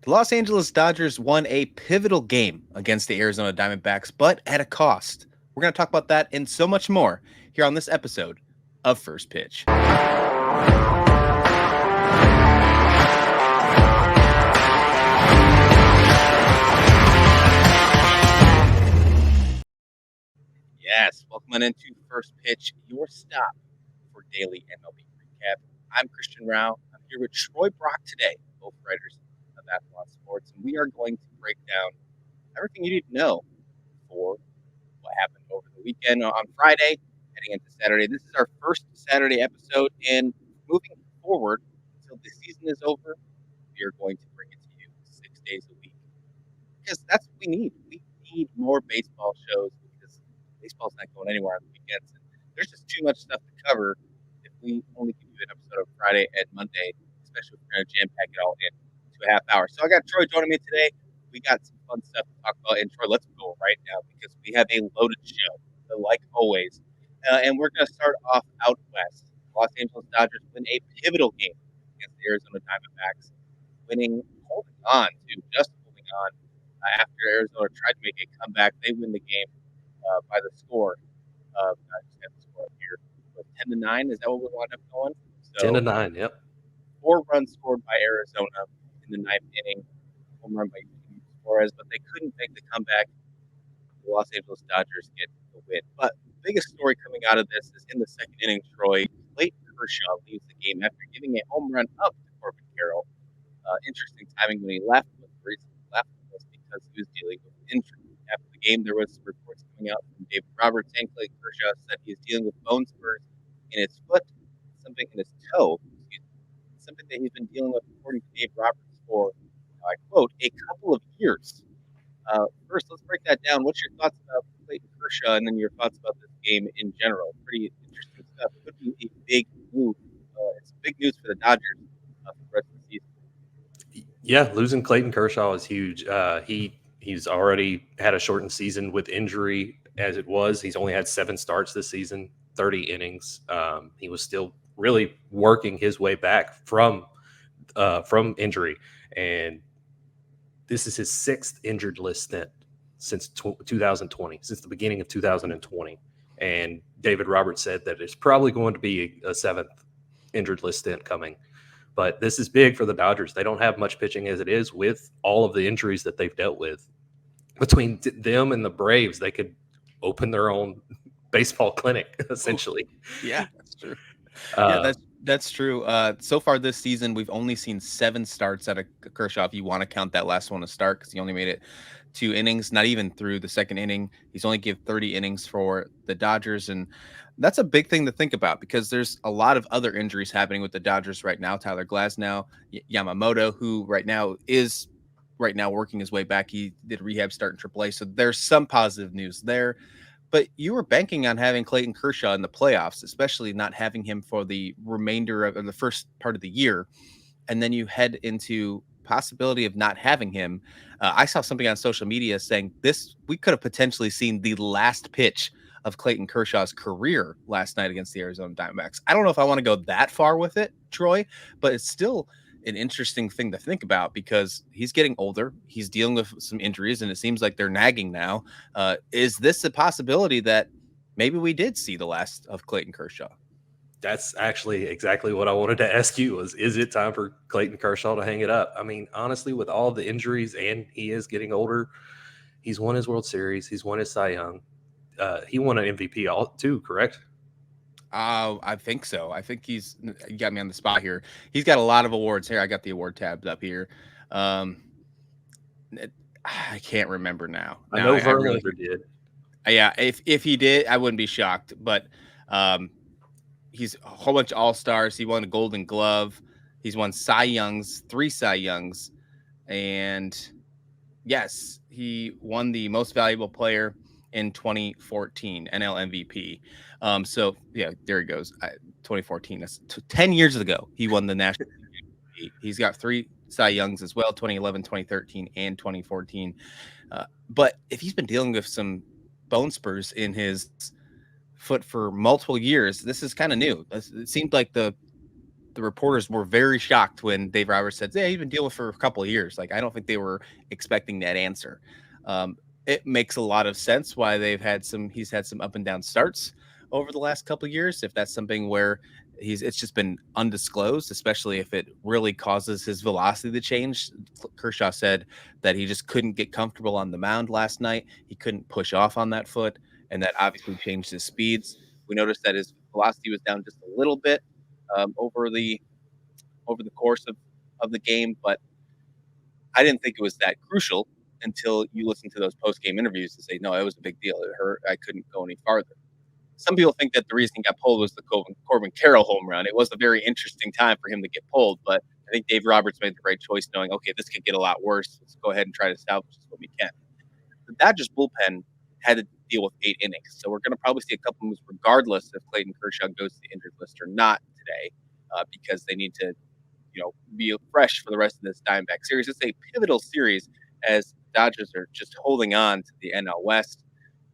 The Los Angeles Dodgers won a pivotal game against the Arizona Diamondbacks, but at a cost. We're going to talk about that and so much more here on this episode of First Pitch. Yes, welcome on into First Pitch, your stop for daily MLB recap. I'm Christian Rauh. I'm here with Troy Brock today, both writers of Athlon Sports, and we are going to break down everything you need to know for what happened over the weekend on Friday, heading into Saturday. This is our first Saturday episode, and moving forward until the season is over, we are going to bring it to you 6 days a week because that's what we need. We need more baseball shows because baseball's not going anywhere on the weekends. And there's just too much stuff to cover if we only give you an episode of Friday and Monday, especially if we're going to jam pack it all in 2.5 hours. So I got Troy joining me today. We got some fun stuff to talk about. And Troy, let's go right now because we have a loaded show, like always. And we're going to start off out west. Los Angeles Dodgers win a pivotal game against the Arizona Diamondbacks, holding on after Arizona tried to make a comeback. They win the game by the score of, I just have the score up here, 10-9. Is that what we wound up going? So 10-9, yep. 4 runs scored by Arizona in the ninth inning, home run by Suarez, but they couldn't make the comeback. The Los Angeles Dodgers get the win. But the biggest story coming out of this is in the second inning, Troy, Clayton Kershaw leaves the game after giving a home run up to Corbin Carroll. Interesting timing when he left, but the reason he left was because he was dealing with injury. After the game, there was reports coming out from David Roberts and Clayton Kershaw said he is dealing with bone spurs in his foot, something in his toe, something that he's been dealing with, according to Dave Roberts, for, I quote, a couple of years. First, let's break that down. What's your thoughts about Clayton Kershaw, and then your thoughts about this game in general? Pretty interesting stuff. It could be a big move. It's big news for the Dodgers for the rest of the season. Yeah, losing Clayton Kershaw is huge. He's already had a shortened season with injury as it was. He's only had 7 starts this season, 30 innings. He was still really working his way back from injury, and this is his 6th injured list stint since 2020, since the beginning of 2020. And David Roberts said that it's probably going to be a 7th injured list stint coming. But this is big for the Dodgers. They don't have much pitching as it is with all of the injuries that they've dealt with. Between them and the Braves, they could open their own baseball clinic, essentially. Yeah, that's true. That's true. So far this season, we've only seen 7 starts out of Kershaw, if you want to count that last one a start, because he only made it 2 innings, not even through the second inning. He's only given 30 innings for the Dodgers, and that's a big thing to think about because there's a lot of other injuries happening with the Dodgers right now. Tyler Glasnow, Yamamoto, who right now working his way back. He did rehab start in AAA, so there's some positive news there. But you were banking on having Clayton Kershaw in the playoffs, especially not having him for the remainder of the first part of the year. And then you head into possibility of not having him. I saw something on social media saying we could have potentially seen the last pitch of Clayton Kershaw's career last night against the Arizona Diamondbacks. I don't know if I want to go that far with it, Troy, but it's still an interesting thing to think about because he's getting older. He's dealing with some injuries, and it seems like they're nagging now. Is this a possibility that maybe we did see the last of Clayton Kershaw? That's actually exactly what I wanted to ask you is it time for Clayton Kershaw to hang it up? I mean, honestly, with all the injuries and he is getting older, he's won his World Series. He's won his Cy Young. He won an MVP too, correct? I think so. I think you got me on the spot here. He's got a lot of awards here. I got the award tabs up here. I can't remember now. I know Verlander did. Yeah, if he did, I wouldn't be shocked. But he's a whole bunch of All-Stars. He won a Golden Glove. He's won Cy Youngs, 3 Cy Youngs. And yes, he won the Most Valuable Player in 2014, NL MVP. So yeah, there he goes. 2014. That's 10 years ago. He won the national MVP. He's got 3 Cy Youngs as well, 2011, 2013, and 2014. But if he's been dealing with some bone spurs in his foot for multiple years, this is kind of new. It seemed like the the reporters were very shocked when Dave Roberts said, "Yeah, he's been dealing for a couple of years." Like, I don't think they were expecting that answer. It makes a lot of sense why he's had some up and down starts over the last couple of years. If that's something where it's just been undisclosed, especially if it really causes his velocity to change. Kershaw said that he just couldn't get comfortable on the mound last night. He couldn't push off on that foot, and that obviously changed his speeds. We noticed that his velocity was down just a little bit over the course of the game, but I didn't think it was that crucial until you listen to those post game interviews and say, no, it was a big deal. It hurt. I couldn't go any farther. Some people think that the reason he got pulled was the Corbin Carroll home run. It was a very interesting time for him to get pulled, but I think Dave Roberts made the right choice, knowing, okay, this could get a lot worse. Let's go ahead and try to salvage what we can. The Dodgers bullpen had to deal with 8 innings, so we're going to probably see a couple moves regardless if Clayton Kershaw goes to the injured list or not today, because they need to, be fresh for the rest of this Diamondback series. It's a pivotal series as Dodgers are just holding on to the NL West.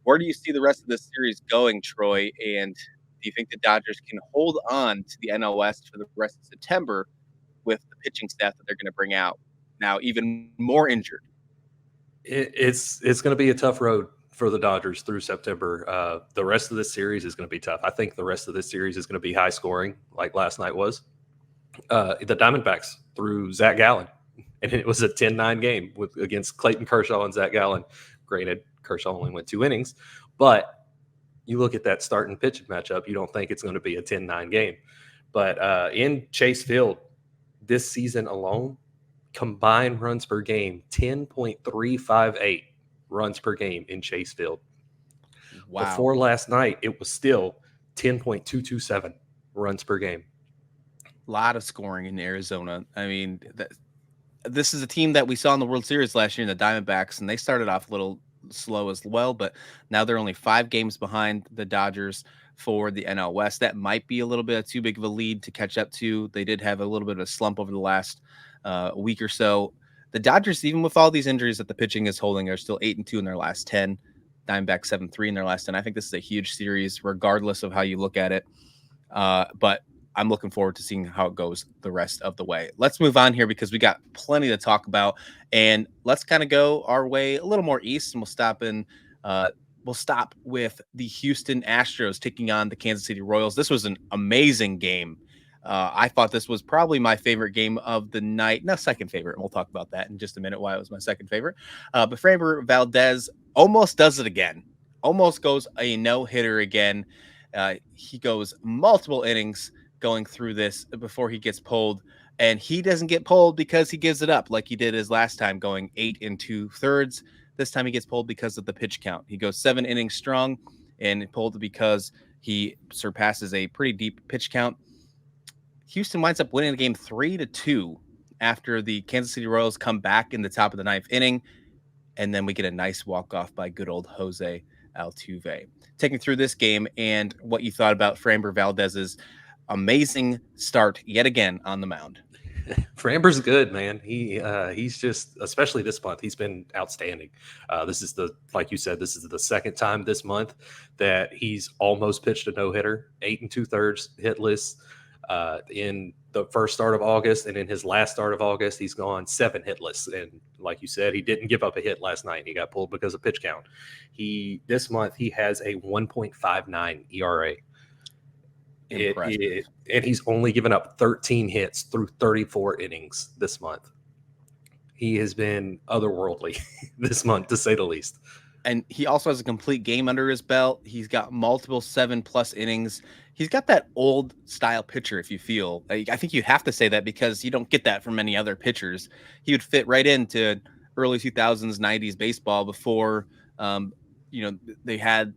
Where do you see the rest of this series going, Troy? And do you think the Dodgers can hold on to the NL West for the rest of September with the pitching staff that they're going to bring out now even more injured? It's going to be a tough road for the Dodgers through September. The rest of this series is going to be tough. I think the rest of this series is going to be high scoring, like last night was. The Diamondbacks threw Zach Gallen, and it was a 10-9 game against Clayton Kershaw and Zach Gallen. Granted, Kershaw only went 2 innings, but you look at that start and pitch matchup, you don't think it's going to be a 10-9 game. But in Chase Field this season alone, combined runs per game, 10.358 runs per game in Chase Field. Wow. Before last night, it was still 10.227 runs per game. A lot of scoring in Arizona. I mean, this is a team that we saw in the World Series last year in the Diamondbacks, and they started off a little slow as well, but now they're only 5 games behind the Dodgers for the NL West. That might be a little bit too big of a lead to catch up to. They did have a little bit of a slump over the last week or so. The Dodgers, even with all these injuries that the pitching is holding, are still 8-2 in their last 10. Diamondbacks 7-3 in their last 10. I think this is a huge series, regardless of how you look at it. But I'm looking forward to seeing how it goes the rest of the way. Let's move on here because we got plenty to talk about, and let's kind of go our way a little more east, and we'll stop with the Houston Astros taking on the Kansas City Royals. This was an amazing game. I thought this was probably my favorite game of the night. No, second favorite. We'll talk about that in just a minute, why it was my second favorite. But Framber Valdez almost does it again. Almost goes a no-hitter again. He goes multiple innings going through this before he gets pulled, and he doesn't get pulled because he gives it up like he did his last time, going 8 2/3. This time he gets pulled because of the pitch count. He goes 7 innings strong and pulled because he surpasses a pretty deep pitch count. Houston winds up winning the game 3-2 after the Kansas City Royals come back in the top of the 9th inning, and then we get a nice walk-off by good old Jose Altuve. Taking through this game and what you thought about Framber Valdez's amazing start yet again on the mound. Framber's good, man. He's just, especially this month, he's been outstanding. This is like you said, this is the second time this month that he's almost pitched a no-hitter, 8 2/3 hitless. In the first start of August, and in his last start of August, he's gone 7 hitless. And like you said, he didn't give up a hit last night. He got pulled because of pitch count. This month he has a 1.59 ERA. And he's only given up 13 hits through 34 innings this month. He has been otherworldly this month, to say the least. And he also has a complete game under his belt. He's got multiple 7+ innings. He's got that old style pitcher, if you feel. I think you have to say that because you don't get that from many other pitchers. He would fit right into early 2000s, 90s baseball before, they had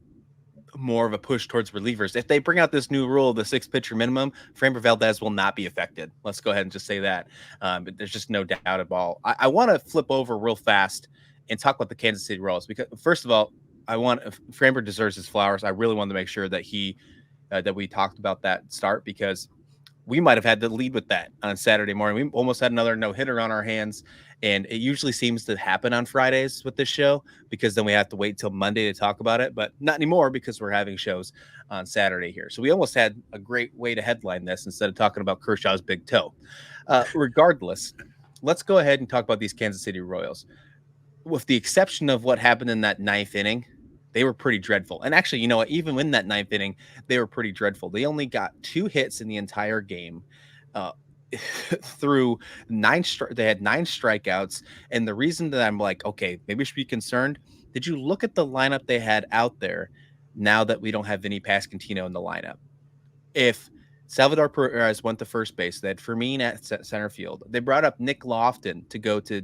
more of a push towards relievers. If they bring out this new rule, the 6 pitcher minimum, Framber Valdez will not be affected. Let's go ahead and just say that. But there's just no doubt at all. I want to flip over real fast and talk about the Kansas City Royals because, first of all, Framber deserves his flowers. I really wanted to make sure that that we talked about that start because we might have had the lead with that on Saturday morning. We almost had another no-hitter on our hands, and it usually seems to happen on Fridays with this show because then we have to wait till Monday to talk about it, but not anymore because we're having shows on Saturday here. So we almost had a great way to headline this instead of talking about Kershaw's big toe. Regardless, let's go ahead and talk about these Kansas City Royals. With the exception of what happened in that ninth inning, they were pretty dreadful. And actually, you know what? Even in that ninth inning, they were pretty dreadful. They only got 2 hits in the entire game. Through they had 9 strikeouts. And the reason that I'm like, okay, maybe we should be concerned. Did you look at the lineup they had out there now that we don't have Vinny Pasquantino in the lineup? If Salvador Perez went to first base, they had Fermin at center field. They brought up Nick Lofton to go to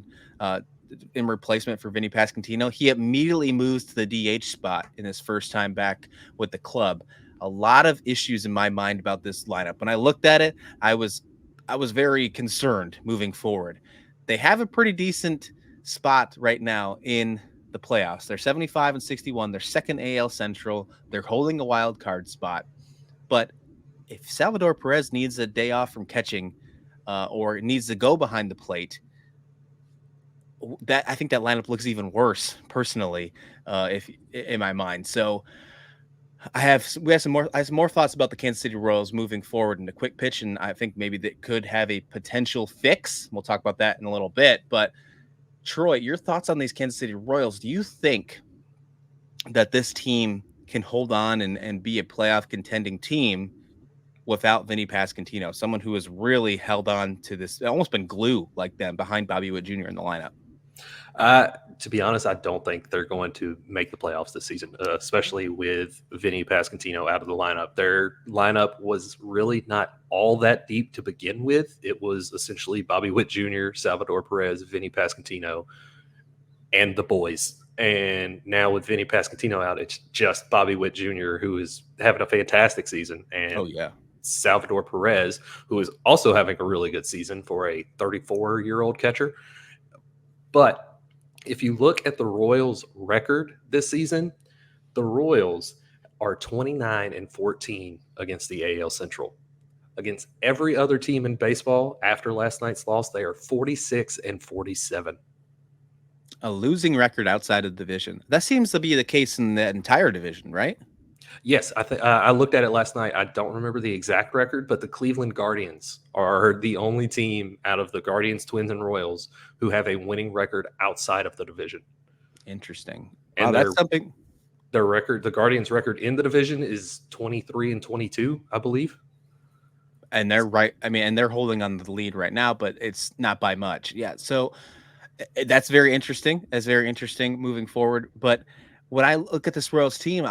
in replacement for Vinny Pasquantino. He immediately moves to the DH spot in his first time back with the club. A lot of issues in my mind about this lineup. When I looked at it, I was very concerned moving forward. They have a pretty decent spot right now in the playoffs. They're 75 and 61. They're second AL Central. They're holding a wild card spot. But if Salvador Perez needs a day off from catching or needs to go behind the plate, that I think that lineup looks even worse personally, if in my mind. So I have some more thoughts about the Kansas City Royals moving forward in the quick pitch, and I think maybe that could have a potential fix. We'll talk about that in a little bit. But Troy, your thoughts on these Kansas City Royals? Do you think that this team can hold on and be a playoff contending team without Vinny Pasquantino, someone who has really held on to this, almost been glue like them behind Bobby Witt Jr. in the lineup? To be honest, I don't think they're going to make the playoffs this season, especially with Vinny Pasquantino out of the lineup. Their lineup was really not all that deep to begin with. It was essentially Bobby Witt Jr., Salvador Perez, Vinny Pasquantino, and the boys. And now with Vinny Pasquantino out, it's just Bobby Witt Jr., who is having a fantastic season. And Salvador Perez, who is also having a really good season for a 34-year-old catcher. But if you look at the Royals' record this season, the Royals are 29 and 14 against the AL Central. Against every other team in baseball after last night's loss, they are 46 and 47. A losing record outside of the division. That seems to be the case in the entire division, right? Yes, I looked at it last night. I don't remember the exact record, but the Cleveland Guardians are the only team out of the Guardians, Twins, and Royals who have a winning record outside of the division. Interesting. And that's something. Their record, the Guardians' record in the division, is 23 and 22, I believe. And they're right. I mean, and they're holding on to the lead right now, but it's not by much. Yeah. So that's very interesting. That's very interesting moving forward. But when I look at this Royals team,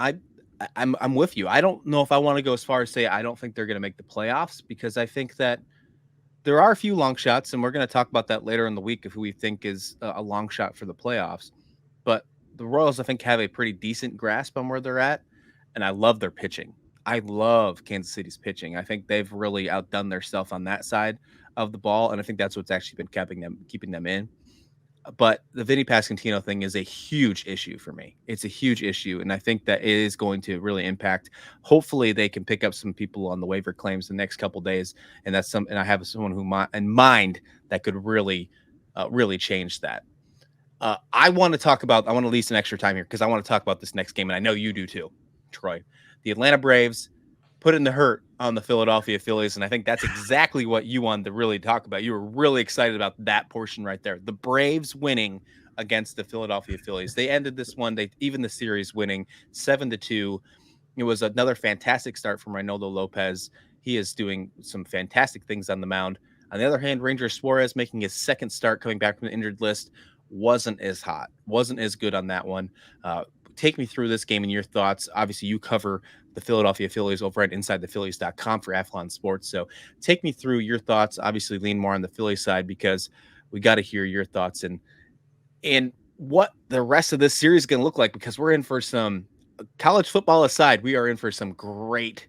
I'm with you. I don't know if I want to go as far as say I don't think they're going to make the playoffs, because I think that there are a few long shots, and we're going to talk about that later in the week of who we think is a long shot for the playoffs. But the Royals, I think, have a pretty decent grasp on where they're at, and I love their pitching. I love Kansas City's pitching. I think they've really outdone themselves on that side of the ball, and I think that's what's actually been keeping them in. But the Vinny Pasquantino thing is a huge issue for me. It's a huge issue, and I think that it is going to really impact. Hopefully, they can pick up some people on the waiver claims the next couple days, and I have someone who in mind that could really change that. I want to leave some extra time here because I want to talk about this next game, and I know you do too, Troy. The Atlanta Braves put in the hurt on the Philadelphia Phillies, and I think that's exactly what you wanted to really talk about. You were really excited about that portion right there. The Braves winning against the Philadelphia Phillies. They ended this one, even the series winning 7-2. It was another fantastic start from Reynaldo Lopez. He is doing some fantastic things on the mound. On the other hand, Ranger Suarez making his second start coming back from the injured list wasn't as hot, wasn't as good on that one. Take me through this game and your thoughts. Obviously, you cover the Philadelphia Phillies over at InsideThePhillies.com for Athlon Sports. So take me through your thoughts. Obviously, lean more on the Phillies side because we got to hear your thoughts and what the rest of this series is going to look like, because we're in for some college football aside. We are in for some great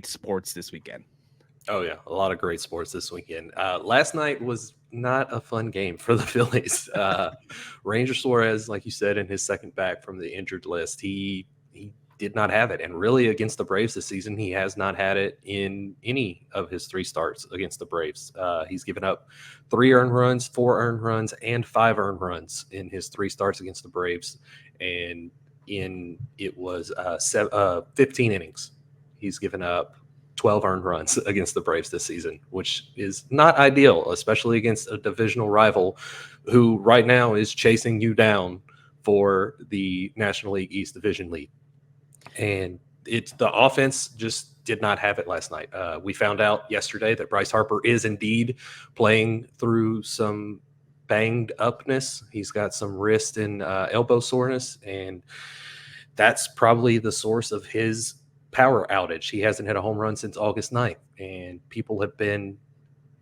sports this weekend. Oh, yeah. A lot of great sports this weekend. Last night was not a fun game for the Phillies. Ranger Suarez, like you said, in his second back from the injured list, he did not have it. And really, against the Braves this season, he has not had it in any of his 3 starts against the Braves. He's given up 3 earned runs, 4 earned runs, and 5 earned runs in his 3 starts against the Braves. And it was 15 innings. He's given up 12 earned runs against the Braves this season, which is not ideal, especially against a divisional rival who right now is chasing you down for the National League East Division lead. And the offense just did not have it last night. We found out yesterday that Bryce Harper is indeed playing through some banged upness. He's got some wrist and elbow soreness, and that's probably the source of his power outage. He hasn't hit a home run since August 9th, and people have been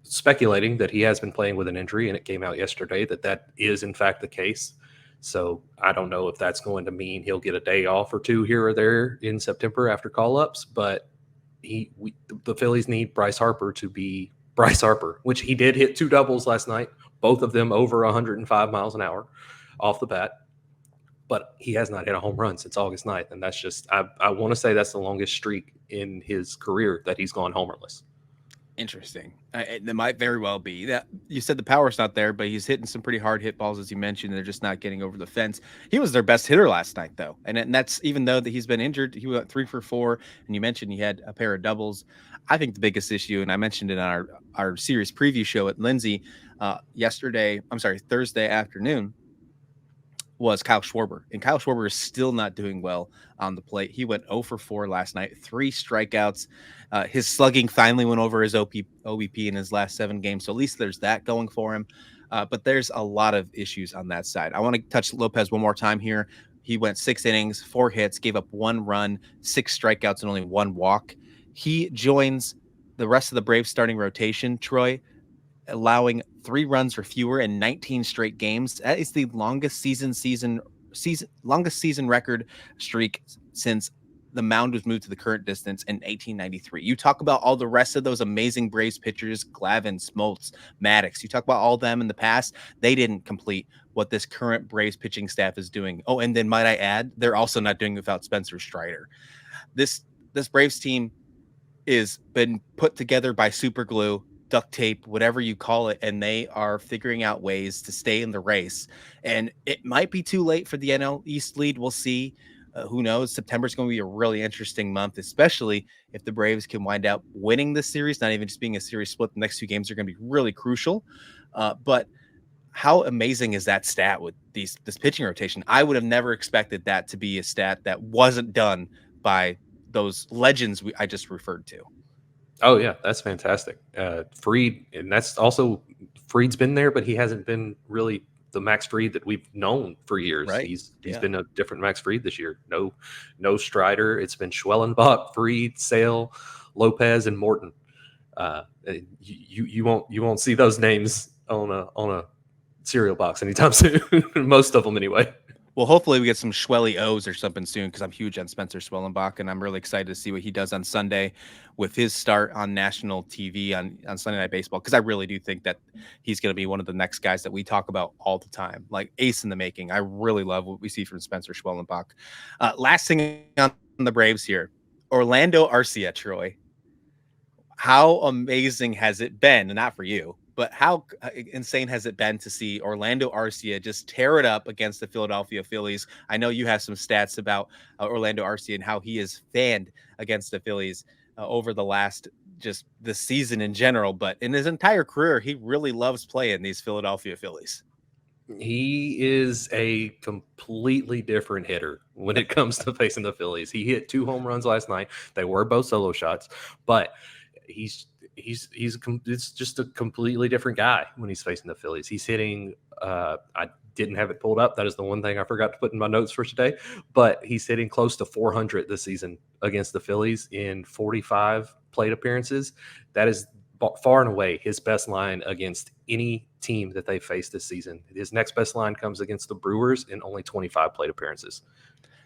speculating that he has been playing with an injury, and it came out yesterday that is in fact the case. So I don't know if that's going to mean he'll get a day off or 2 here or there in September after call-ups, but the Phillies need Bryce Harper to be Bryce Harper, which he did hit 2 doubles last night, both of them over 105 miles an hour off the bat. But he has not hit a home run since August 9th, and that's just I want to say that's the longest streak in his career that he's gone homerless. Interesting. It might very well be that you said the power's not there, but he's hitting some pretty hard hit balls, as you mentioned. They're just not getting over the fence. He was their best hitter last night, though, and that's even though that he's been injured. He went 3 for 4, and you mentioned he had a pair of doubles. I think the biggest issue, and I mentioned it on our series preview show at Lindsay Thursday afternoon, was Kyle Schwarber. And Kyle Schwarber is still not doing well on the plate. He went 0 for 4 last night, 3 strikeouts. His slugging finally went over his OBP in his last 7 games. So at least there's that going for him. But there's a lot of issues on that side. I want to touch Lopez one more time here. He went 6 innings, 4 hits, gave up 1 run, 6 strikeouts, and only 1 walk. He joins the rest of the Braves starting rotation, Troy, allowing 3 runs or fewer in 19 straight games. That is the longest season record streak since the mound was moved to the current distance in 1893. You talk about all the rest of those amazing Braves pitchers, Glavine, Smoltz, Maddox. You talk about all them in the past. They didn't complete what this current Braves pitching staff is doing. Oh, and then might I add, they're also not doing without Spencer Strider. This Braves team is been put together by super glue, duct tape, whatever you call it, and they are figuring out ways to stay in the race. And it might be too late for the NL East lead. We'll see. Who knows? September is going to be a really interesting month, especially if the Braves can wind up winning this series, not even just being a series split. The next 2 games are going to be really crucial. But how amazing is that stat with this pitching rotation? I would have never expected that to be a stat that wasn't done by those legends I just referred to. Oh yeah, that's fantastic. Fried, and that's also Fried's been there, but he hasn't been really the Max Fried that we've known for years. Right. He's been a different Max Fried this year. No Strider. It's been Schwellenbach, Fried, Sale, Lopez, and Morton. You won't see those names on a cereal box anytime soon. Most of them anyway. Well, hopefully we get some Schwelly O's or something soon, because I'm huge on Spencer Schwellenbach, and I'm really excited to see what he does on Sunday with his start on national TV on Sunday Night Baseball, because I really do think that he's going to be one of the next guys that we talk about all the time, like ace in the making. I really love what we see from Spencer Schwellenbach. Last thing on the Braves here, Orlando Arcia, Troy. How amazing has it been? And not for you, but how insane has it been to see Orlando Arcia just tear it up against the Philadelphia Phillies? I know you have some stats about Orlando Arcia and how he is fanned against the Phillies over the last just this season in general, but in his entire career, he really loves playing these Philadelphia Phillies. He is a completely different hitter when it comes to facing the Phillies. He hit 2 home runs last night. They were both solo shots, but it's just a completely different guy when he's facing the Phillies. He's hitting, I didn't have it pulled up. That is the one thing I forgot to put in my notes for today, but he's hitting close to 400 this season against the Phillies in 45 plate appearances. That is far and away his best line against any team that they faced this season. His next best line comes against the Brewers in only 25 plate appearances.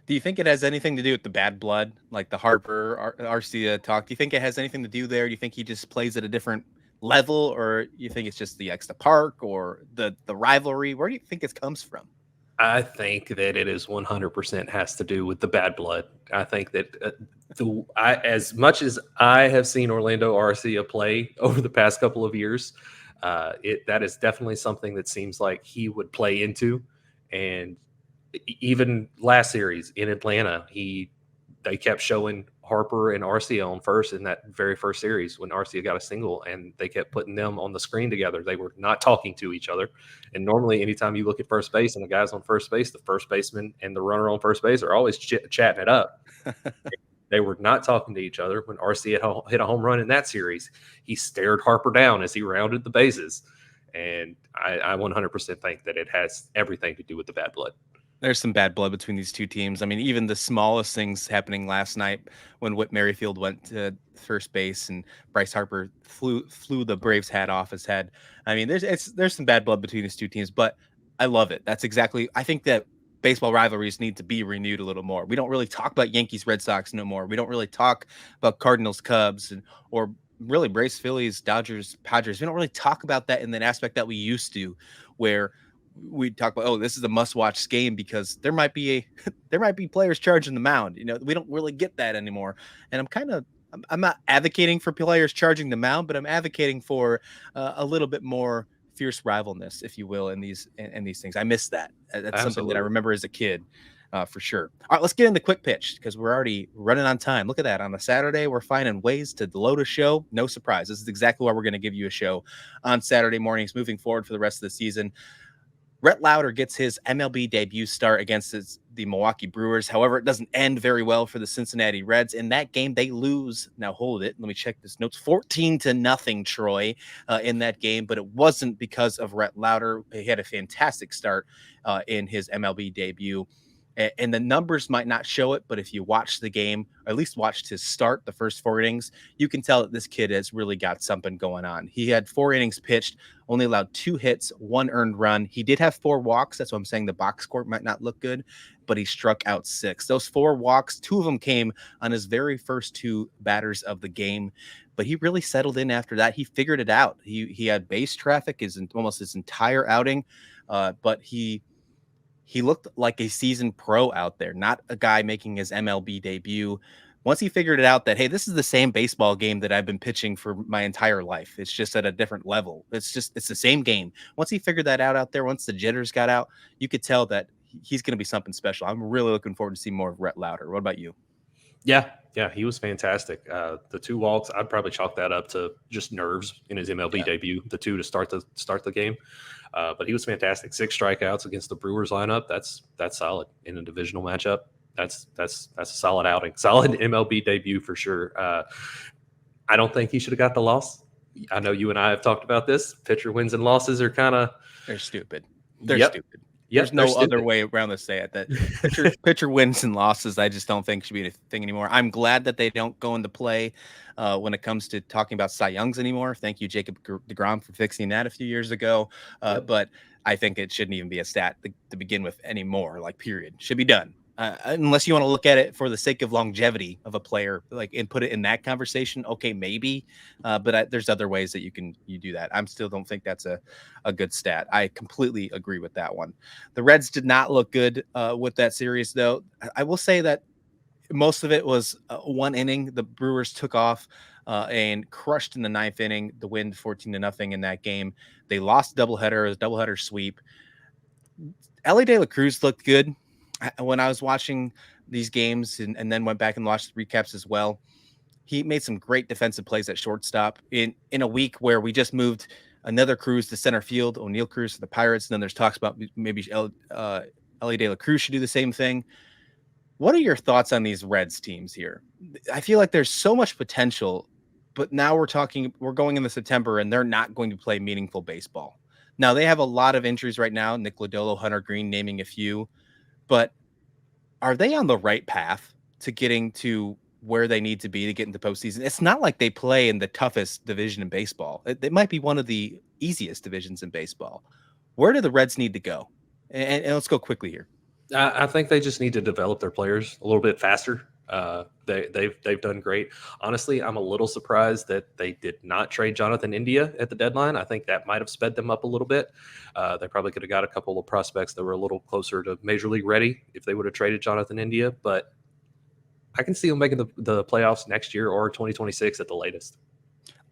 Do you think it has anything to do with the bad blood, like the Harper Arcia talk? Do you think it has anything to do there? Do you think he just plays at a different level, or you think it's just the extra park or the rivalry? Where do you think it comes from? I think that it is 100% has to do with the bad blood. I think that as much as I have seen Orlando Arcia play over the past couple of years, that is definitely something that seems like he would play into. And even last series in Atlanta, they kept showing Harper and Arcia on first in that very first series when Arcia got a single, and they kept putting them on the screen together. They were not talking to each other. And normally, anytime you look at first base and the guy's on first base, the first baseman and the runner on first base are always chatting it up. They were not talking to each other. When Arcia hit a home run in that series, he stared Harper down as he rounded the bases. And I 100% think that it has everything to do with the bad blood. There's some bad blood between these two teams. I mean, even the smallest things happening last night when Whit Merrifield went to first base and Bryce Harper flew the Braves hat off his head. I mean, there's some bad blood between these two teams, but I love it. That's exactly. I think that baseball rivalries need to be renewed a little more. We don't really talk about Yankees Red Sox no more. We don't really talk about Cardinals Cubs or really Braves Phillies Dodgers Padres. We don't really talk about that in that aspect that we used to, where we talk about, oh, this is a must-watch game because there might be players charging the mound. You know, we don't really get that anymore. And I'm not advocating for players charging the mound, but I'm advocating for a little bit more fierce rivalness, if you will, in these things. I miss that. That's Absolutely. Something that I remember as a kid, for sure. All right, let's get into quick pitch because we're already running on time. Look at that. On a Saturday, we're finding ways to load a show. No surprise. This is exactly why we're going to give you a show on Saturday mornings moving forward for the rest of the season. Rhett Lauder gets his MLB debut start against the Milwaukee Brewers. However, it doesn't end very well for the Cincinnati Reds. In that game, they lose. Now, hold it. Let me check this notes. 14-0, Troy, in that game. But it wasn't because of Rhett Lauder. He had a fantastic start in his MLB debut. And the numbers might not show it, but if you watch the game, or at least watched his start, the first 4 innings, you can tell that this kid has really got something going on. He had 4 innings pitched, only allowed 2 hits, 1 earned run. He did have 4 walks. That's what I'm saying. The box score might not look good, but he struck out 6. Those 4 walks, 2 of them came on his very first 2 batters of the game. But he really settled in after that. He figured it out. He had base traffic almost his entire outing, but he looked like a seasoned pro out there, not a guy making his MLB debut. Once he figured it out that, hey, this is the same baseball game that I've been pitching for my entire life. It's just at a different level. It's the same game. Once he figured that out there, once the jitters got out, you could tell that he's going to be something special. I'm really looking forward to see more of Rhett Lauder. What about you? Yeah, he was fantastic. The 2 walks, I'd probably chalk that up to just nerves in his MLB debut. The 2 to start the game, but he was fantastic. 6 strikeouts against the Brewers lineup. That's solid in a divisional matchup. That's a solid outing, solid MLB debut for sure. I don't think he should have got the loss. I know you and I have talked about this. Pitcher wins and losses are they're stupid. They're stupid. Yep, there's no other way around to say it. That pitcher wins and losses, I just don't think should be a thing anymore. I'm glad that they don't go into play when it comes to talking about Cy Youngs anymore. Thank you, Jacob deGrom, for fixing that a few years ago. But I think it shouldn't even be a stat to begin with anymore. Like, period. Should be done. Unless you want to look at it for the sake of longevity of a player, and put it in that conversation. Okay, maybe, but there's other ways that you do that. I still don't think that's a good stat. I completely agree with that one. The Reds did not look good with that series, though. I will say that most of it was 1 inning. The Brewers took off and crushed in the 9th inning. The win 14-0 in that game. They lost doubleheader. It was a doubleheader sweep. Elly De La Cruz looked good. When I was watching these games and then went back and watched the recaps as well, he made some great defensive plays at shortstop in a week where we just moved another Cruz to center field, O'Neill Cruz to the Pirates. And then there's talks about maybe Elly De La Cruz should do the same thing. What are your thoughts on these Reds teams here? I feel like there's so much potential, but now we're going into September and they're not going to play meaningful baseball. Now they have a lot of injuries right now. Nick Lodolo, Hunter Green, naming a few. But are they on the right path to getting to where they need to be to get into postseason? It's not like they play in the toughest division in baseball. It might be one of the easiest divisions in baseball. Where do the Reds need to go? And let's go quickly here. I think they just need to develop their players a little bit faster. They've done great. Honestly, I'm a little surprised that they did not trade Jonathan India at the deadline. I think that might have sped them up a little bit. They probably could have got a couple of prospects that were a little closer to major league ready if they would have traded Jonathan India. But I can see them making the playoffs next year or 2026 at the latest.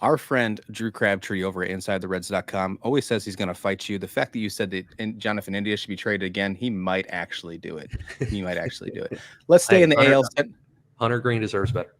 Our friend Drew Crabtree over at InsideTheReds.com always says he's going to fight you. The fact that you said that Jonathan India should be traded again, he might actually do it. He might actually do it. Let's stay in the AL. Hunter Green deserves better.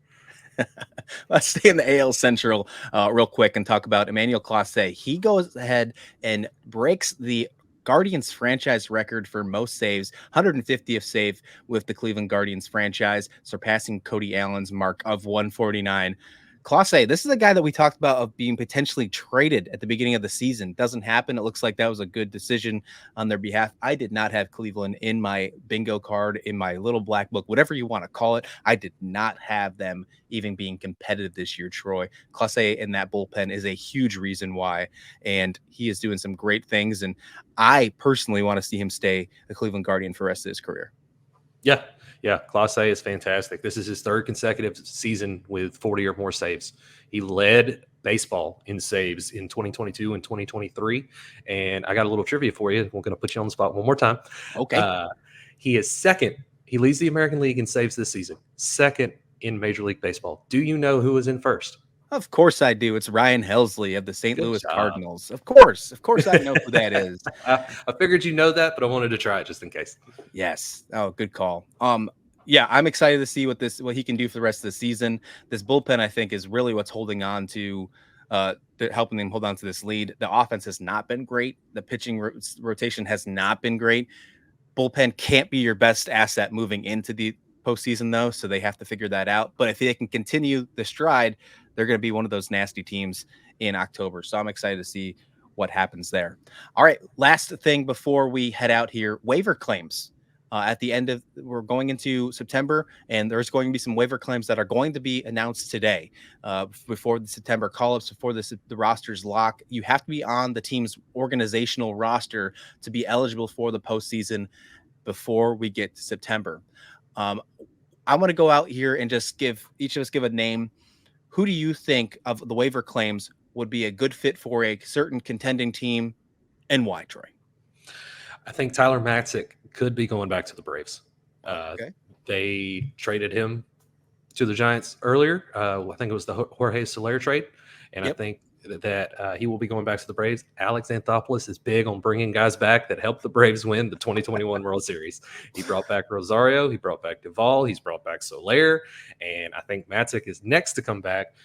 Let's stay in the AL Central real quick and talk about Emmanuel Clase. He goes ahead and breaks the Guardians franchise record for most saves, 150th save with the Cleveland Guardians franchise, surpassing Cody Allen's mark of 149. Clase, this is a guy that we talked about of being potentially traded at the beginning of the season. Doesn't happen. It looks like that was a good decision on their behalf. I did not have Cleveland in my bingo card, in my little black book, whatever you want to call it. I did not have them even being competitive this year, Troy. Clase in that bullpen is a huge reason why, and he is doing some great things, and I personally want to see him stay a Cleveland Guardian for the rest of his career. Yeah, Clase is fantastic. This is his third consecutive season with 40 or more saves. He led baseball in saves in 2022 and 2023. And I got a little trivia for you. We're going to put you on the spot one more time. Okay. He is second. He leads the American League in saves this season. Second in Major League Baseball. Do you know who is in first? Of course I do. It's Ryan Helsley of the St. Louis Cardinals. Of course I know who that is. I figured you know that, but I wanted to try it just in case. Yes. Oh, good call. Yeah, I'm excited to see what he can do for the rest of the season. This bullpen, I think, is really what's holding on to, helping them hold on to this lead. The offense has not been great. The pitching rotation has not been great. Bullpen can't be your best asset moving into the postseason, though, so they have to figure that out. But if they can continue the stride, they're going to be one of those nasty teams in October. So I'm excited to see what happens there. All right, last thing before we head out here, waiver claims. At the end of, we're going into September, and there's going to be some waiver claims that are going to be announced today before the September call-ups, before the rosters lock. You have to be on the team's organizational roster to be eligible for the postseason before we get to September. I want to go out here and just give each of us give a name. Who do you think of the waiver claims would be a good fit for a certain contending team, and why, Troy? I think Tyler Matzik could be going back to the Braves. Okay. They traded him to the Giants earlier. I think it was the Jorge Soler trade. And I think that he will be going back to the Braves. Alex Anthopoulos is big on bringing guys back that helped the Braves win the 2021 World Series. He brought back Rosario. He brought back Duvall. He's brought back Soler. And I think Matzik is next to come back.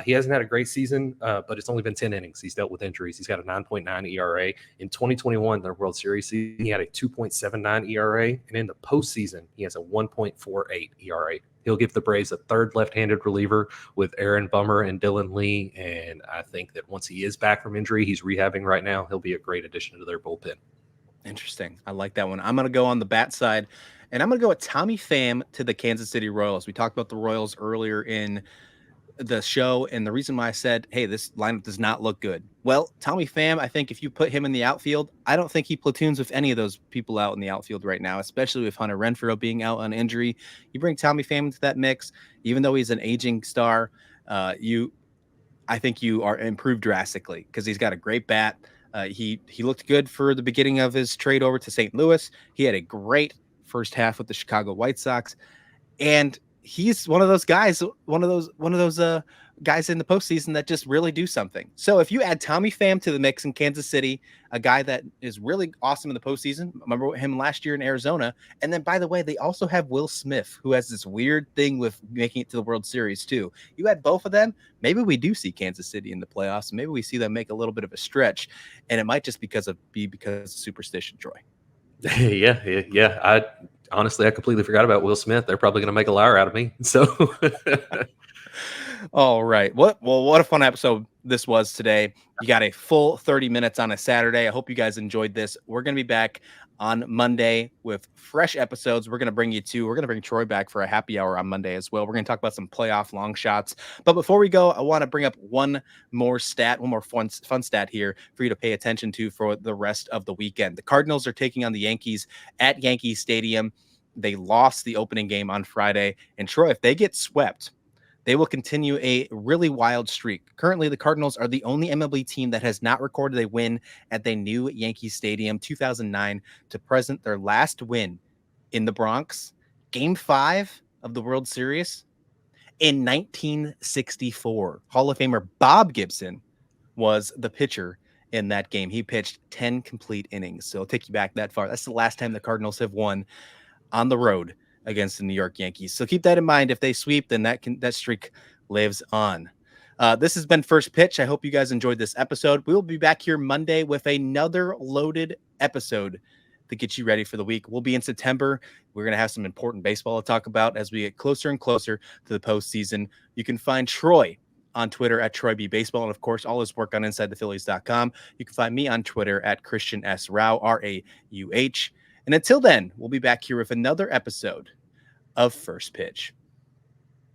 He hasn't had a great season, but it's only been 10 innings. He's dealt with injuries. He's got a 9.9 ERA. In 2021, the World Series season, he had a 2.79 ERA. And in the postseason, he has a 1.48 ERA. He'll give the Braves a third left-handed reliever with Aaron Bummer and Dylan Lee. And I think that once he is back from injury, he's rehabbing right now, he'll be a great addition to their bullpen. Interesting. I like that one. I'm going to go on the bat side, and I'm going to go with Tommy Pham to the Kansas City Royals. We talked about the Royals earlier in the show, and the reason why I said, hey, this lineup does not look good. Well, Tommy Pham, I think if you put him in the outfield, I don't think he platoons with any of those people out in the outfield right now, especially with Hunter Renfroe being out on injury. You bring Tommy Pham into that mix, even though he's an aging star, I think you are improved drastically because he's got a great bat. He looked good for the beginning of his trade over to St. Louis. He had a great first half with the Chicago White Sox, and he's one of those guys, one of those guys in the postseason that just really do something. So if you add Tommy Pham to the mix in Kansas City, a guy that is really awesome in the postseason, remember him last year in Arizona. And then, by the way, they also have Will Smith, who has this weird thing with making it to the World Series too. You add both of them, maybe we do see Kansas City in the playoffs. Maybe we see them make a little bit of a stretch, and it might just be because of superstition, Troy. Yeah. Honestly, I completely forgot about Will Smith. They're probably going to make a liar out of me. So, all right. What a fun episode this was today. You got a full 30 minutes on a Saturday. I hope you guys enjoyed this. We're going to be back on Monday with fresh episodes. We're going to bring Troy back for a happy hour on Monday as well. We're going to talk about some playoff long shots. But before we go, I want to bring up one more fun stat here for you to pay attention to for the rest of the weekend. The Cardinals are taking on the Yankees at Yankee Stadium. They lost the opening game on Friday. And Troy, if they get swept, they will continue a really wild streak. Currently, the Cardinals are the only MLB team that has not recorded a win at the new Yankee Stadium 2009 to present. Their last win in the Bronx, Game 5 of the World Series in 1964. Hall of Famer Bob Gibson was the pitcher in that game. He pitched 10 complete innings. So it'll take you back that far. That's the last time the Cardinals have won on the road against the New York Yankees. So keep that in mind. If they sweep, then that streak lives on. This has been First Pitch. I hope you guys enjoyed this episode. We will be back here Monday with another loaded episode to get you ready for the week. We'll be in September. We're going to have some important baseball to talk about as we get closer and closer to the postseason. You can find Troy on Twitter at TroyBBaseball, and of course, all his work on InsideThePhillies.com. You can find me on Twitter at Christian S. Rauh, Rauh. And until then, we'll be back here with another episode of First Pitch.